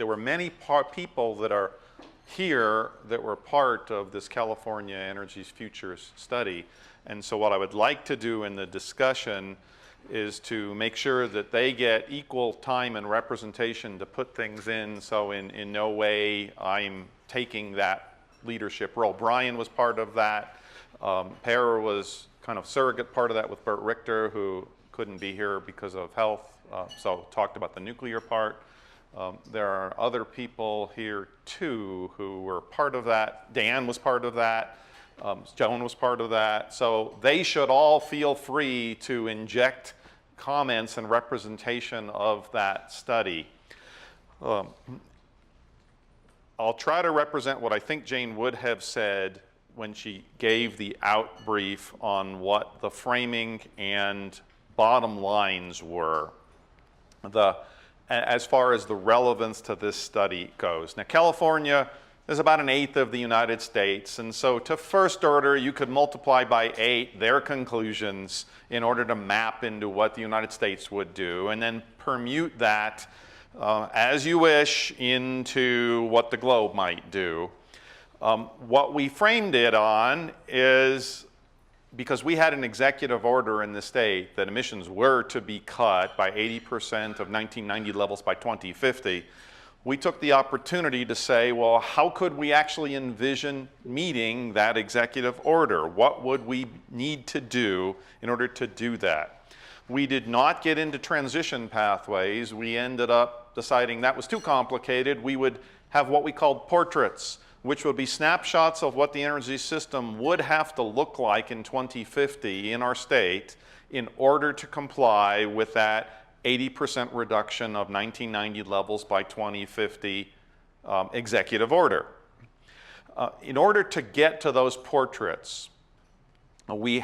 there were many people that are here that were part of this California Energy Futures study. And so what I would like to do in the discussion is to make sure that they get equal time and representation to put things in, so in no way I'm taking that leadership role. Brian was part of that. Per was kind of surrogate part of that with Bert Richter, who couldn't be here because of health, so talked about the nuclear part. There are other people here too who were part of that. Dan was part of that. Joan was part of that. So they should all feel free to inject comments and representation of that study. I'll try to represent what I think Jane would have said when she gave the out brief on what the framing and bottom lines were, as far as the relevance to this study goes. Now, California is about 1/8 of the United States, and so to first order, you could multiply by 8 their conclusions in order to map into what the United States would do, and then permute that as you wish into what the globe might do. What we framed it on is, because we had an executive order in the state that emissions were to be cut by 80% of 1990 levels by 2050, we took the opportunity to say, well, how could we actually envision meeting that executive order? What would we need to do in order to do that? We did not get into transition pathways. We ended up deciding that was too complicated. We would have what we called portraits, which would be snapshots of what the energy system would have to look like in 2050 in our state in order to comply with that 80% reduction of 1990 levels by 2050 executive order. In order to get to those portraits, we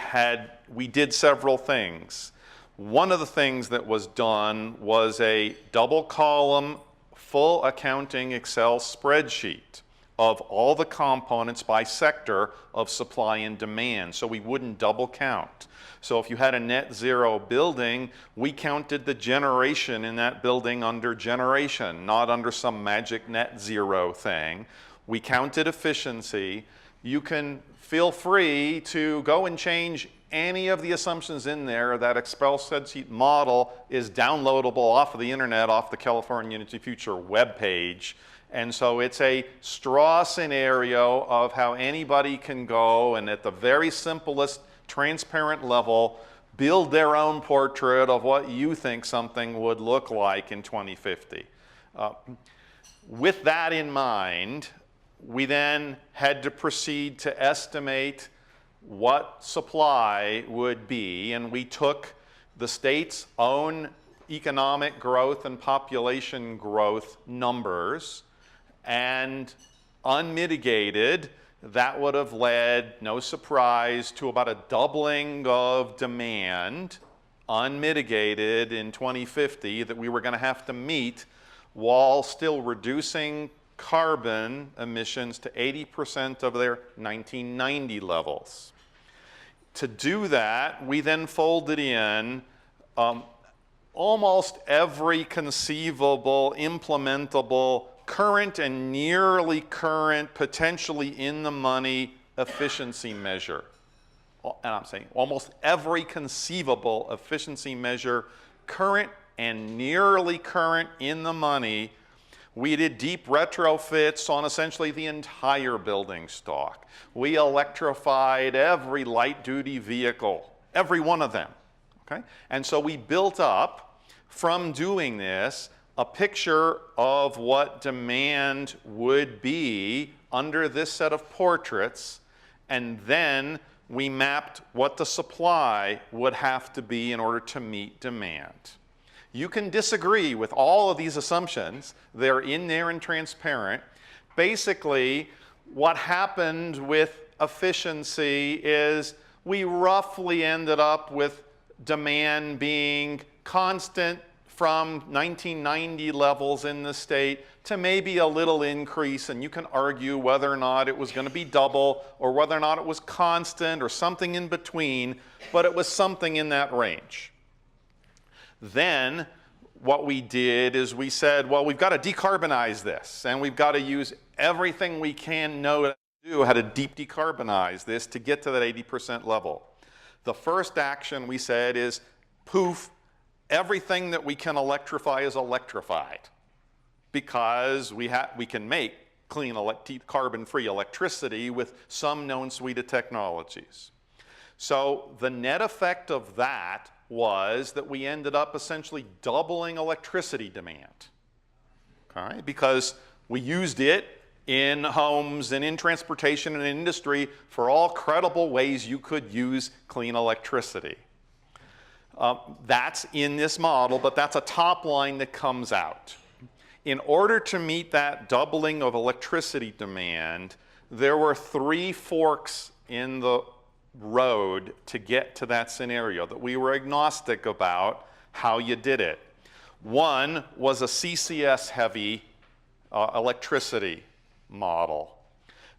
did several things. One of the things that was done was a double column, full accounting Excel spreadsheet of all the components by sector of supply and demand, so we wouldn't double count. So if you had a net zero building, we counted the generation in that building under generation, not under some magic net zero thing. We counted efficiency. You can feel free to go and change any of the assumptions in there. That Excel spreadsheet model is downloadable off of the internet, off the California Energy Future webpage. And so it's a straw scenario of how anybody can go and at the very simplest transparent level build their own portrait of what you think something would look like in 2050. With that in mind, we then had to proceed to estimate what supply would be, and we took the state's own economic growth and population growth numbers, and unmitigated, that would have led, no surprise, to about a doubling of demand, unmitigated in 2050, that we were going to have to meet while still reducing carbon emissions to 80% of their 1990 levels. To do that, we then folded in almost every conceivable, implementable, current and nearly current, potentially in the money efficiency measure. And I'm saying almost every conceivable efficiency measure, current and nearly current, in the money. We did deep retrofits on essentially the entire building stock. We electrified every light-duty vehicle, every one of them. Okay? And so we built up, from doing this, a picture of what demand would be under this set of portraits, and then we mapped what the supply would have to be in order to meet demand. You can disagree with all of these assumptions. They're in there and transparent. Basically, what happened with efficiency is we roughly ended up with demand being constant from 1990 levels in the state to maybe a little increase, and you can argue whether or not it was going to be double or whether or not it was constant or something in between, but it was something in that range. Then what we did is we said, well, we've got to decarbonize this, and we've got to use everything we can know to do how to deep decarbonize this to get to that 80% level. The first action we said is, poof, everything that we can electrify is electrified, because we can make clean carbon-free electricity with some known suite of technologies. So the net effect of that was that we ended up essentially doubling electricity demand, okay? Because we used it in homes and in transportation and in industry for all credible ways you could use clean electricity. That's in this model, but that's a top line that comes out. In order to meet that doubling of electricity demand, there were 3 forks in the road to get to that scenario that we were agnostic about how you did it. One was a CCS-heavy electricity model.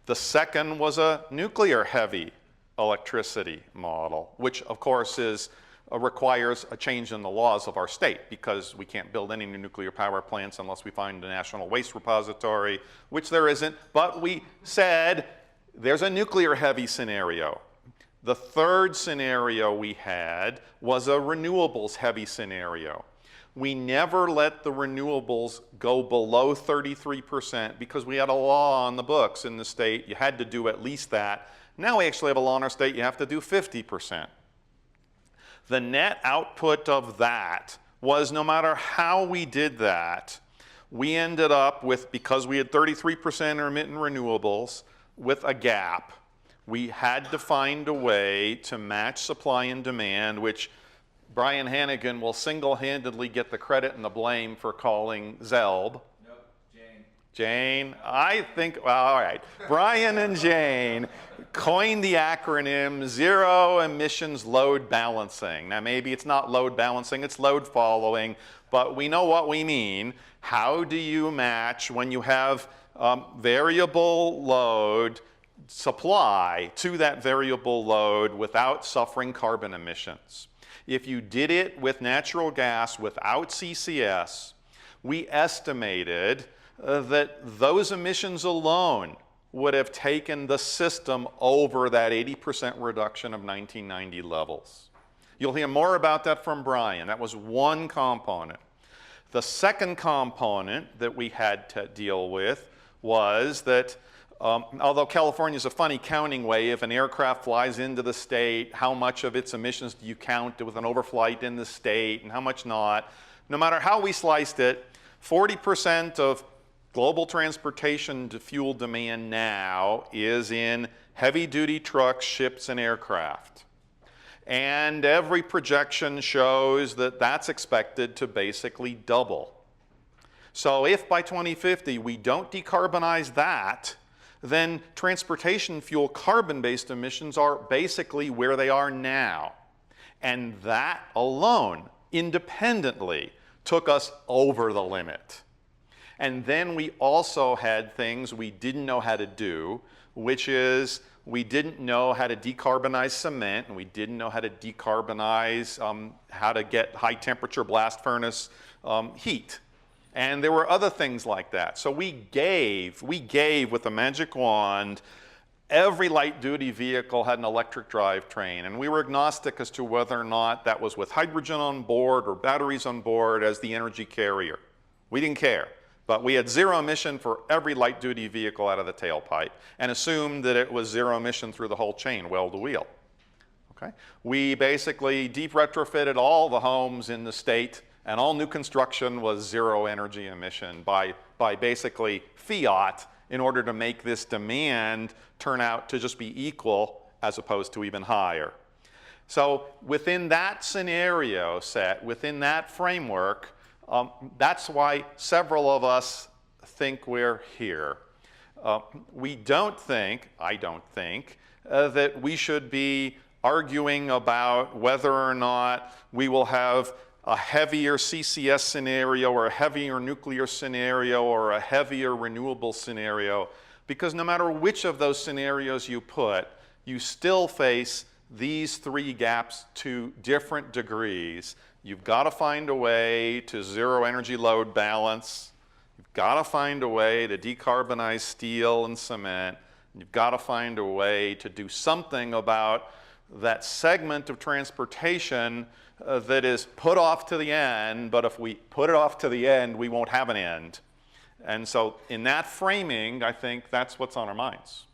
The second was a nuclear-heavy electricity model, which of course requires a change in the laws of our state, because we can't build any new nuclear power plants unless we find a national waste repository, which there isn't. But we said there's a nuclear-heavy scenario. The third scenario we had was a renewables-heavy scenario. We never let the renewables go below 33% because we had a law on the books in the state. You had to do at least that. Now we actually have a law in our state, you have to do 50%. The net output of that was, no matter how we did that, we ended up with, because we had 33% intermittent renewables, with a gap. We had to find a way to match supply and demand, which Brian Hannigan will single-handedly get the credit and the blame for calling ZELB. Nope, Jane. Jane, I think, well, all right. Brian and Jane coined the acronym Zero Emissions Load Balancing. Now, maybe it's not load balancing, it's load following, but we know what we mean. How do you match when you have variable load supply to that variable load without suffering carbon emissions? If you did it with natural gas without CCS, we estimated that those emissions alone would have taken the system over that 80% reduction of 1990 levels. You'll hear more about that from Brian. That was one component. The second component that we had to deal with was that although California is a funny counting way, if an aircraft flies into the state, how much of its emissions do you count with an overflight in the state and how much not? No matter how we sliced it, 40% of global transportation fuel demand now is in heavy-duty trucks, ships, and aircraft. And every projection shows that that's expected to basically double. So if by 2050 we don't decarbonize that, then transportation fuel carbon-based emissions are basically where they are now. And that alone, independently, took us over the limit. And then we also had things we didn't know how to do, which is we didn't know how to decarbonize cement, and we didn't know how to decarbonize, how to get high-temperature blast furnace heat. And there were other things like that. So we gave with a magic wand. Every light-duty vehicle had an electric drivetrain, and we were agnostic as to whether or not that was with hydrogen on board or batteries on board as the energy carrier. We didn't care, but we had zero emission for every light-duty vehicle out of the tailpipe and assumed that it was zero emission through the whole chain, well to wheel. Okay? We basically deep retrofitted all the homes in the state, and all new construction was zero energy emission by basically fiat in order to make this demand turn out to just be equal as opposed to even higher. So within that scenario set, within that framework, that's why several of us think we're here. We don't think, I don't think, that we should be arguing about whether or not we will have a heavier CCS scenario or a heavier nuclear scenario or a heavier renewable scenario, because no matter which of those scenarios you put, you still face these three gaps to different degrees. You've got to find a way to zero energy load balance. You've got to find a way to decarbonize steel and cement. You've got to find a way to do something about that segment of transportation that is put off to the end, but if we put it off to the end, we won't have an end. And so in that framing, I think that's what's on our minds.